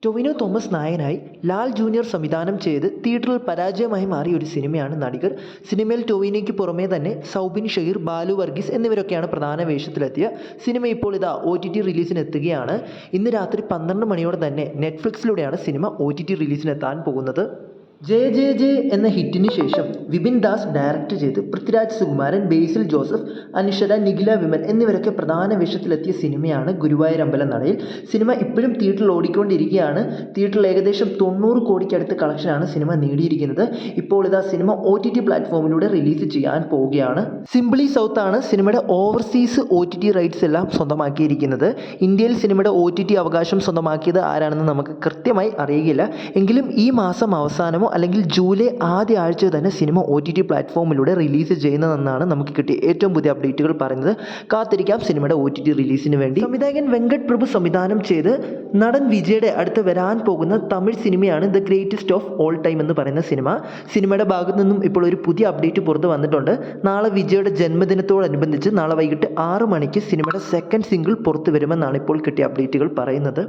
ടൊവിനോ തോമസ് നായകനായി ലാൽ ജൂനിയർ സംവിധാനം ചെയ്ത് തിയേറ്ററിൽ പരാജയമായി മാറിയ ഒരു സിനിമയാണ് നടികർ. സിനിമയിൽ ടൊവിനോയ്ക്ക് പുറമേ തന്നെ സൗബിൻ ഷഹീർ, ബാലു വർഗീസ് എന്നിവരൊക്കെയാണ് പ്രധാന വേഷത്തിലെത്തിയ സിനിമ. ഇപ്പോൾ ഇതാ OTT റിലീസിന് എത്തുകയാണ്. ഇന്ന് രാത്രി 12 മണിയോടെ തന്നെ നെറ്റ്ഫ്ലിക്സിലൂടെയാണ് സിനിമ OTT റിലീസിനെത്താൻ പോകുന്നത്. ജയ ജയ ജയ എന്ന ഹിറ്റിന് ശേഷം വിപിൻ ദാസ് ഡയറക്റ്റ് ചെയ്ത് പൃഥ്വിരാജ് സുകുമാരൻ, ബേസിൽ ജോസഫ്, അനശ്വര, നിഖില വിമൽ എന്നിവരൊക്കെ പ്രധാന വേഷത്തിലെത്തിയ സിനിമയാണ് ഗുരുവായൂർ അമ്പലനടയിൽ. സിനിമ ഇപ്പോഴും തിയേറ്ററിൽ ഓടിക്കൊണ്ടിരിക്കുകയാണ്. തിയേറ്ററിൽ ഏകദേശം 90 കോടിക്കടുത്ത് കളക്ഷനാണ് സിനിമ നേടിയിരിക്കുന്നത്. ഇപ്പോൾ ഇതാ സിനിമ OTT പ്ലാറ്റ്ഫോമിലൂടെ റിലീസ് ചെയ്യാൻ പോവുകയാണ്. സിംപ്ലി സൗത്ത് ആണ് സിനിമയുടെ ഓവർസീസ് OTT റൈറ്റ്സ് എല്ലാം സ്വന്തമാക്കിയിരിക്കുന്നത്. ഇന്ത്യയിൽ സിനിമയുടെ OTT അവകാശം സ്വന്തമാക്കിയത് ആരാണെന്ന് നമുക്ക് കൃത്യമായി അറിയുകയില്ല. എങ്കിലും ഈ മാസം അവസാനമോ അല്ലെങ്കിൽ ജൂലൈ ആദ്യ ആഴ്ച തന്നെ സിനിമ OTT പ്ലാറ്റ്ഫോമിലൂടെ റിലീസ് ചെയ്യുന്നതെന്നാണ് നമുക്ക് കിട്ടിയ ഏറ്റവും പുതിയ അപ്ഡേറ്റുകൾ പറയുന്നത്. കാത്തിരിക്കാം സിനിമയുടെ OTT റിലീസിന് വേണ്ടി. സംവിധായകൻ വെങ്കട് പ്രഭു സംവിധാനം ചെയ്ത് നടൻ വിജയുടെ അടുത്ത് വരാൻ പോകുന്ന തമിഴ് സിനിമയാണ് the greatest of all time എന്ന് പറയുന്ന സിനിമ. സിനിമയുടെ ഭാഗത്തു നിന്നും ഇപ്പോൾ ഒരു പുതിയ അപ്ഡേറ്റ് പുറത്ത് വന്നിട്ടുണ്ട്. നാളെ വിജയുടെ ജന്മദിനത്തോടനുബന്ധിച്ച് നാളെ വൈകിട്ട് 6 മണിക്ക് സിനിമയുടെ സെക്കൻഡ് സിംഗിൾ പുറത്തു വരുമെന്നാണ് ഇപ്പോൾ കിട്ടിയ അപ്ഡേറ്റുകൾ പറയുന്നത്.